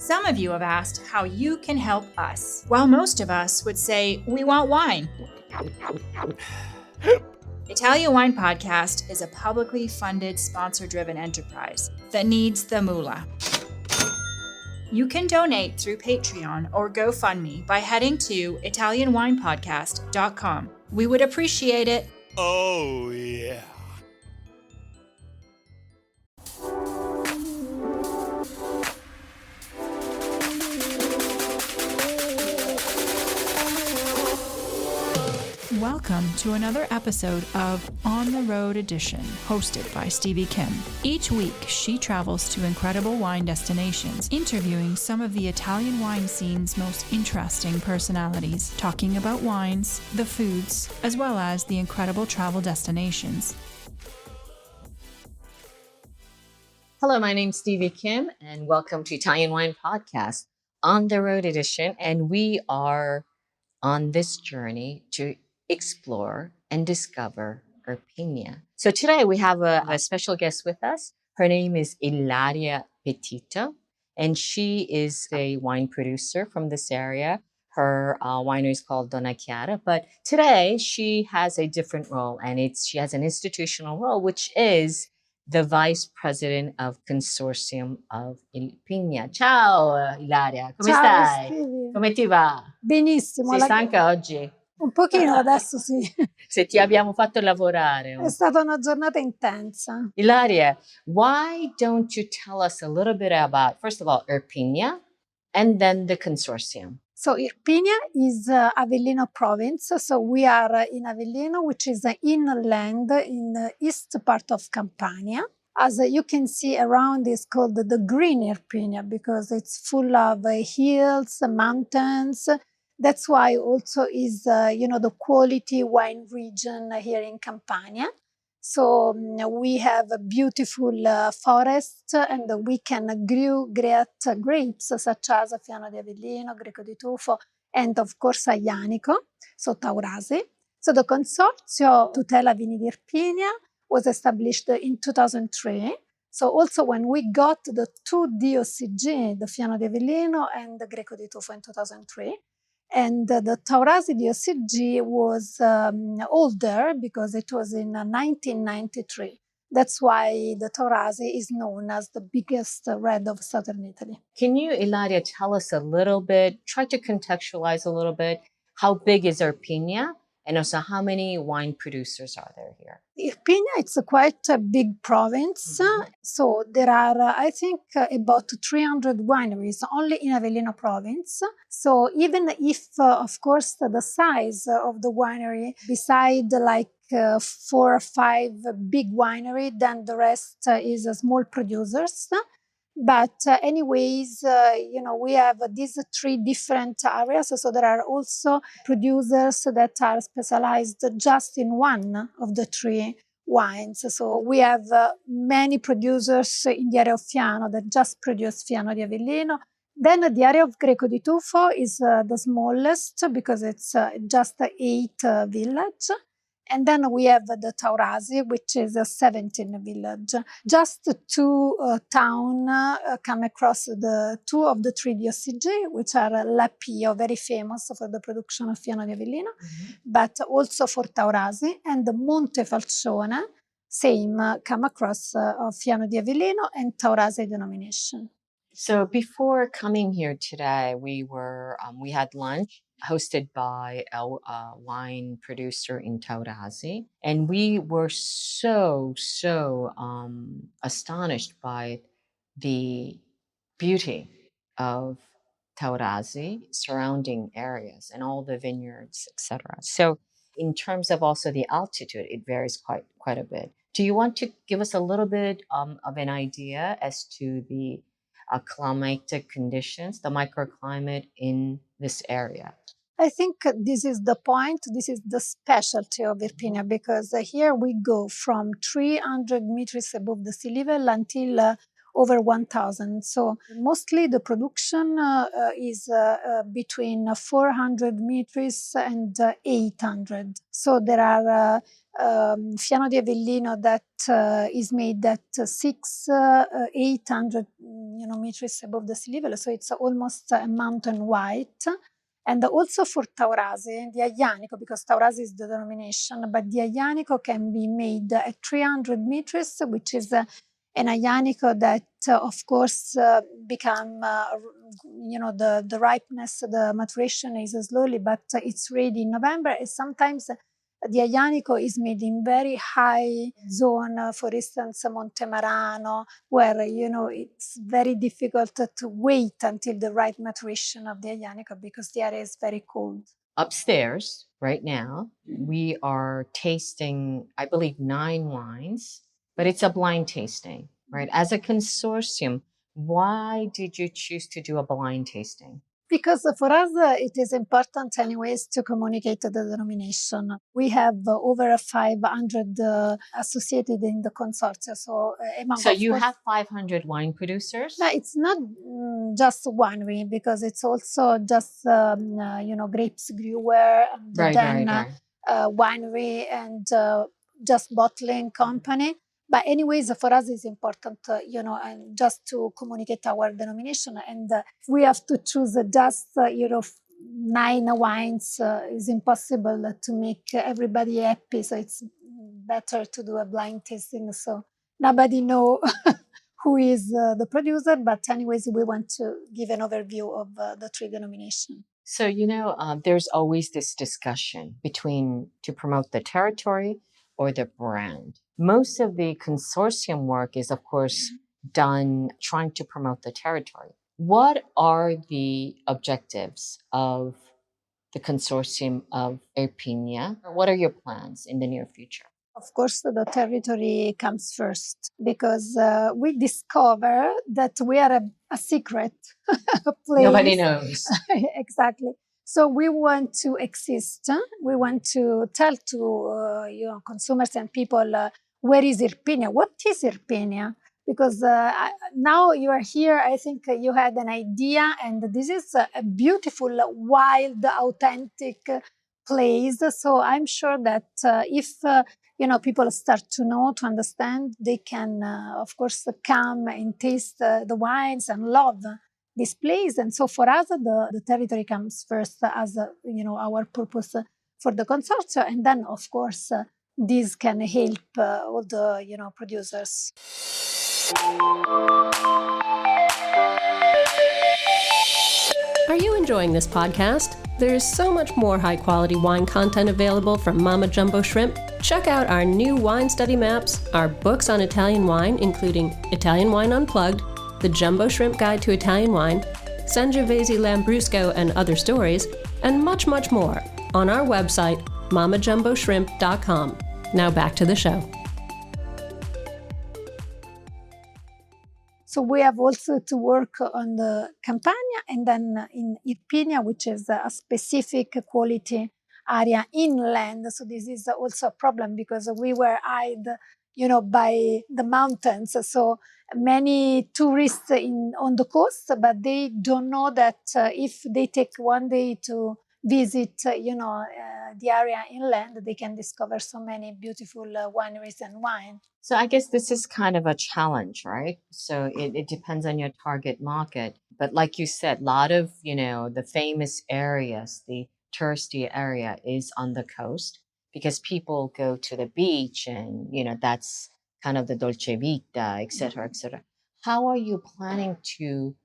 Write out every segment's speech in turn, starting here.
Some of you have asked how you can help us, while most of us would say we want wine. Italian Wine Podcast is a publicly funded, sponsor-driven enterprise that needs the moolah. You can donate through Patreon or GoFundMe by heading to ItalianWinePodcast.com. We would appreciate it. Oh, yeah. Welcome to another episode of On the Road Edition, hosted by Stevie Kim. Each week, she travels to incredible wine destinations, interviewing some of the Italian wine scene's most interesting personalities, talking about wines, the foods, as well as the incredible travel destinations. Hello, my name's Stevie Kim, and welcome to Italian Wine Podcast, On the Road Edition. And we are on this journey to explore and discover Irpinia. So today we have a special guest with us. Her name is Ilaria Petitto, and she is a wine producer from this area. Her winery is called Donna Chiara, but today she has a different role, and she has an institutional role, which is the vice president of Consortium of Iripiania. Ciao Ilaria, come stai? Stevie. Come ti va? Benissimo. Sei stanca oggi? Un pochino adesso sì. Se ti abbiamo fatto lavorare. È stata una giornata intensa. Ilaria, why don't you tell us a little bit about, first of all, Irpinia and then the Consortium? So Irpinia is Avellino province. So we are in Avellino, which is inland in the east part of Campania. As you can see around, is called the Green Irpinia because it's full of hills, mountains. That's why also is, the quality wine region here in Campania. So we have a beautiful forest and we can grow great grapes such as Fiano di Avellino, Greco di Tufo, and of course Aglianico, so Taurasi. So the Consorzio Tutela Vini di Irpinia was established in 2003. So also when we got the two DOCG, the Fiano di Avellino and the Greco di Tufo in 2003, and the Taurasi DOCG was older because it was in 1993. That's why the Taurasi is known as the biggest red of southern Italy. Can you, Ilaria, tell us a little bit, try to contextualize a little bit, how big is Irpinia? And also, how many wine producers are there here? Irpinia, it's quite a big province. Mm-hmm. So there are, I think, about 300 wineries only in Avellino province. So even if, of course, the size of the winery, beside like 4 or 5 big winery, then the rest is small producers. But anyways, we have these 3 different areas. So there are also producers that are specialized just in one of the 3 wines. So we have many producers in the area of Fiano that just produce Fiano di Avellino. Then the area of Greco di Tufo is the smallest because it's just 8 village. And then we have the Taurasi, which is a 17 village. Just 2 towns come across the 2 of the 3 DOCG, which are Lapio, very famous for the production of Fiano di Avellino, but also for Taurasi, and the Montefalcione, same, come across of Fiano di Avellino and Taurasi denomination. So before coming here today, we had lunch hosted by a wine producer in Taurasi, and we were so astonished by the beauty of Taurasi, surrounding areas, and all the vineyards, etc. So in terms of also the altitude, it varies quite a bit. Do you want to give us a little bit of an idea as to the climatic conditions, the microclimate in this area? I think this is the point, this is the specialty of Irpinia, because here we go from 300 meters above the sea level until over 1,000. So mostly the production is between 400 meters and 800. So there are Fiano di Avellino that is made at 800 meters above the sea level. So it's almost a mountain white. And also for Taurasi, the Aglianico, because Taurasi is the denomination, but the Aglianico can be made at 300 meters, which is an Aglianico that, of course, become, the ripeness, the maturation is slowly, but it's ready in November. And sometimes the Aglianico is made in very high zone, for instance, Montemarano, where, it's very difficult to wait until the right maturation of the Aglianico because the area is very cold. Upstairs, right now, we are tasting, I believe, 9 wines, but it's a blind tasting, right? As a consortium, why did you choose to do a blind tasting? Because for us, it is important anyways to communicate the denomination. We have over 500 associated in the consortium. So, you have 500 wine producers? No, it's not just winery, because it's also just, grapes brewer, and Right. winery, and just bottling company. But anyways, for us, it's important, and just to communicate our denomination. And we have to choose just, 9 wines. It's impossible to make everybody happy. So it's better to do a blind tasting. So nobody know who is the producer. But anyways, we want to give an overview of the 3 denominations. So, there's always this discussion between to promote the territory or the brand. Most of the consortium work is, of course, done trying to promote the territory. What are the objectives of the consortium of Irpinia? What are your plans in the near future? Of course, the territory comes first, because we discover that we are a secret place. Nobody knows. Exactly. So we want to exist. We want to tell to consumers and people where is Irpinia? What is Irpinia? Because now you are here, I think you had an idea, and this is a beautiful, wild, authentic place. So I'm sure that if people start to understand, they can, of course, come and taste the wines and love this place. And so for us, the territory comes first as, our purpose for the consortium. And then, of course, this can help all the, producers. Are you enjoying this podcast? There is so much more high-quality wine content available from Mama Jumbo Shrimp. Check out our new wine study maps, our books on Italian wine, including Italian Wine Unplugged, The Jumbo Shrimp Guide to Italian Wine, Sangiovese Lambrusco and Other Stories, and much, much more on our website, mamajumboshrimp.com. Now back to the show. So we have also to work on the Campania, and then in Irpinia, which is a specific quality area inland. So this is also a problem, because we were eyed, by the mountains. So many tourists on the coast, but they don't know that if they take one day to visit, the area inland, they can discover so many beautiful wineries and wine. So I guess this is kind of a challenge, right? So it depends on your target market. But like you said, a lot of, the famous areas, the touristy area is on the coast, because people go to the beach and, that's kind of the dolce vita, et cetera, et cetera. How are you planning to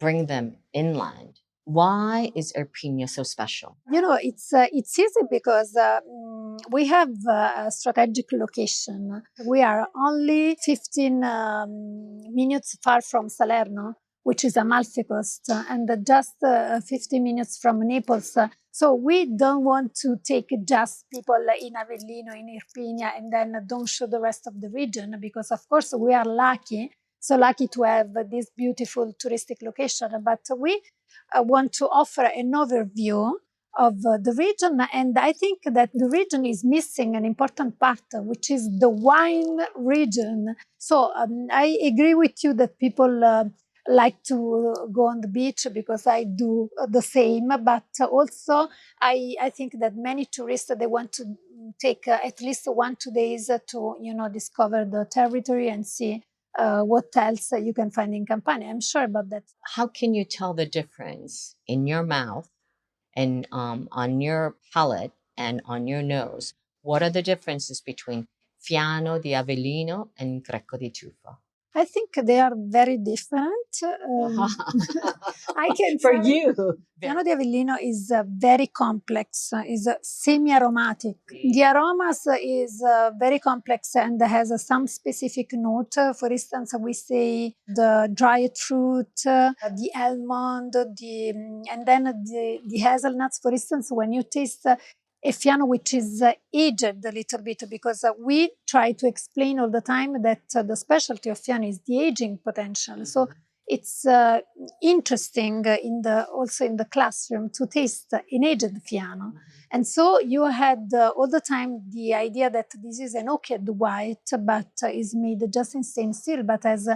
bring them inland? Why is Irpinia so special? It's easy, because we have a strategic location. We are only 15 minutes far from Salerno, which is Amalfi Coast, and just 50 minutes from Naples. So we don't want to take just people in Avellino, in Irpinia, and then don't show the rest of the region, because of course we are lucky, so lucky to have this beautiful touristic location. But we want to offer an overview the region. And I think that the region is missing an important part, which is the wine region. So I agree with you that people like to go on the beach, because I do the same. But also, I think that many tourists, they want to take at least 1-2 days to discover the territory and see what else you can find in Campania. I'm sure about that. How can you tell the difference in your mouth and on your palate and on your nose? What are the differences between Fiano di Avellino and Greco di Tufo? I think they are very different. I can For tell you. Fiano di Avellino is very complex, is semi-aromatic. The aromas is very complex and has some specific note. For instance, we say the dried fruit, the almond, and then the hazelnuts. For instance, when you taste a Fiano which is aged a little bit, because we try to explain all the time that the specialty of Fiano is the aging potential. So it's interesting also in the classroom to taste an aged Fiano. And so you had all the time the idea that this is an oaked white, but is made just in stainless steel, but has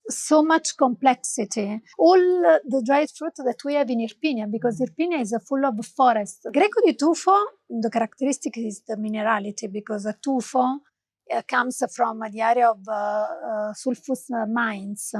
so much complexity. All the dried fruit that we have in Irpinia, because Irpinia is full of forest. Greco di Tufo, the characteristic is the minerality, because Tufo comes from the area of sulfus mines.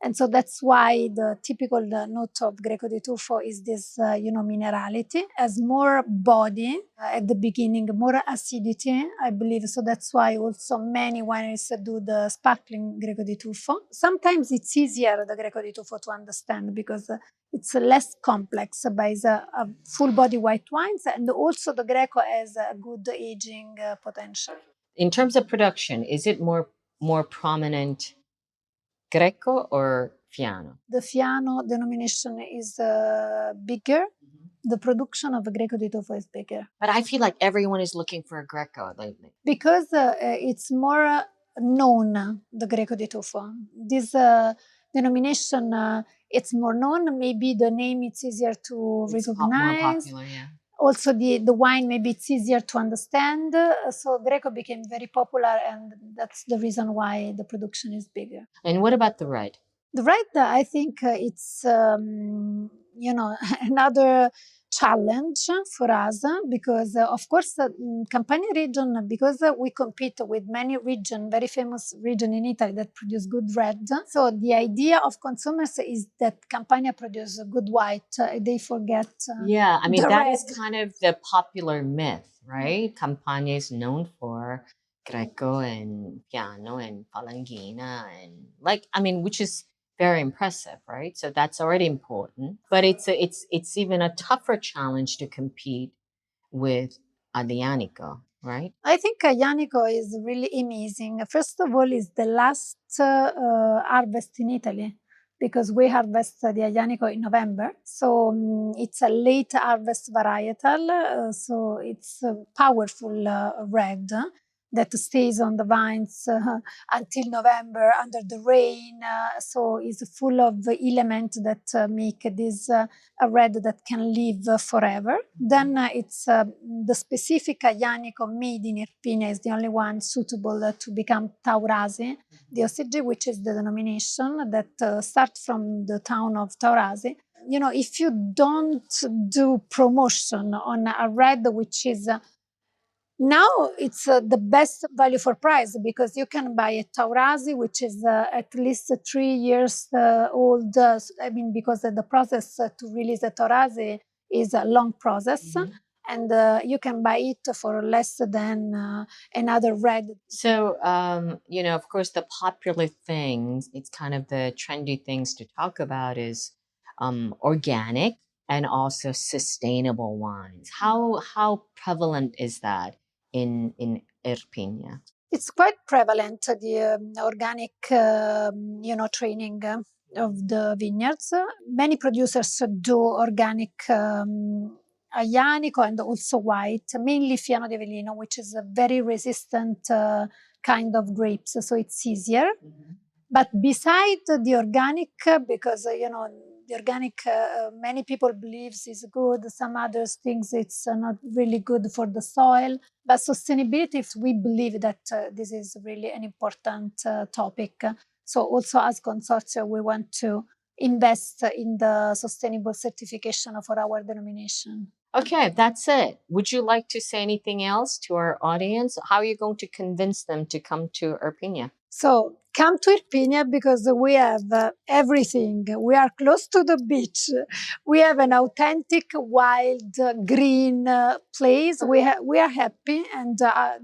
And so that's why the typical note of Greco di Tufo is this, minerality, has more body at the beginning, more acidity, I believe. So that's why also many wineries do the sparkling Greco di Tufo. Sometimes it's easier, the Greco di Tufo, to understand, because it's less complex, but it's a full body white wines. And also the Greco has a good aging potential. In terms of production, is it more prominent Greco or Fiano? The Fiano denomination is bigger. The production of Greco di Tufo is bigger. But I feel like everyone is looking for a Greco lately. Because it's more known, the Greco di Tufo. This denomination, it's more known. Maybe the name it's easier to recognize. More popular, yeah. Also, the wine, maybe it's easier to understand. So Greco became very popular, and that's the reason why the production is bigger. And what about the red? The red, I think it's, another challenge for us, because of course Campania region, because we compete with many regions, very famous region in Italy that produce good red. So the idea of consumers is that Campania produces good white. They forget. Yeah, I mean, that red. is kind of the popular myth, right? Campania is known for Greco and Fiano and Palanghina and which is very impressive, right? So that's already important. But it's even a tougher challenge to compete with Aglianico, right? I think Aglianico is really amazing. First of all, it's the last harvest in Italy, because we harvest the Aglianico in November. So it's a late harvest varietal. So it's a powerful red that stays on the vines until November under the rain. So it's full of elements that make this a red that can live forever. Then it's the specific Aglianico made in Irpinia is the only one suitable to become Taurasi, DOCG, which is the denomination that starts from the town of Taurasi. If you don't do promotion on a red which is now it's the best value for price, because you can buy a Taurasi which is at least 3 years old. Because the process to release a Taurasi is a long process, and you can buy it for less than another red. So, of course, the popular things, it's kind of the trendy things to talk about is organic and also sustainable wines. How prevalent is that in Irpinia? It's quite prevalent, the organic, training of the vineyards. Many producers do organic Aglianico and also white, mainly Fiano di Avellino, which is a very resistant kind of grapes, so it's easier. But beside the organic, because the The organic, many people believes is good. Some others thinks it's not really good for the soil. But sustainability, if we believe that this is really an important topic. So also as Consortium, we want to invest in the sustainable certification for our denomination. Okay, that's it. Would you like to say anything else to our audience? How are you going to convince them to come to Irpinia? So come to Irpinia because we have everything. We are close to the beach. We have an authentic, wild, green place. We are happy, and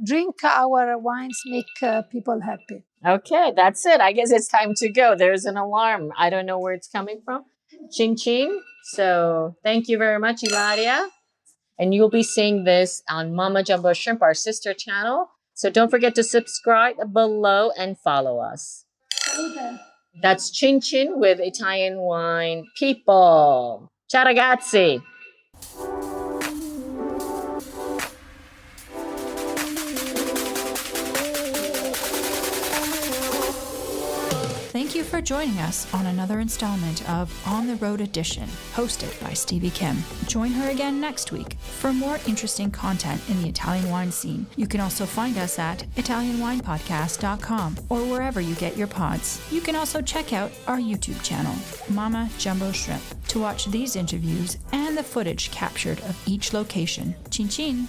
drink our wines make people happy. Okay, that's it. I guess it's time to go. There's an alarm. I don't know where it's coming from. Ching ching. So thank you very much, Ilaria. And you'll be seeing this on Mama Jumbo Shrimp, our sister channel. So don't forget to subscribe below and follow us. That's Chin Chin with Italian Wine People. Ciao ragazzi. Thank you for joining us on another installment of On the Road Edition, hosted by Stevie Kim. Join her again next week for more interesting content in the Italian wine scene. You can also find us at ItalianWinePodcast.com or wherever you get your pods. You can also check out our YouTube channel, Mama Jumbo Shrimp, to watch these interviews and the footage captured of each location. Chin chin!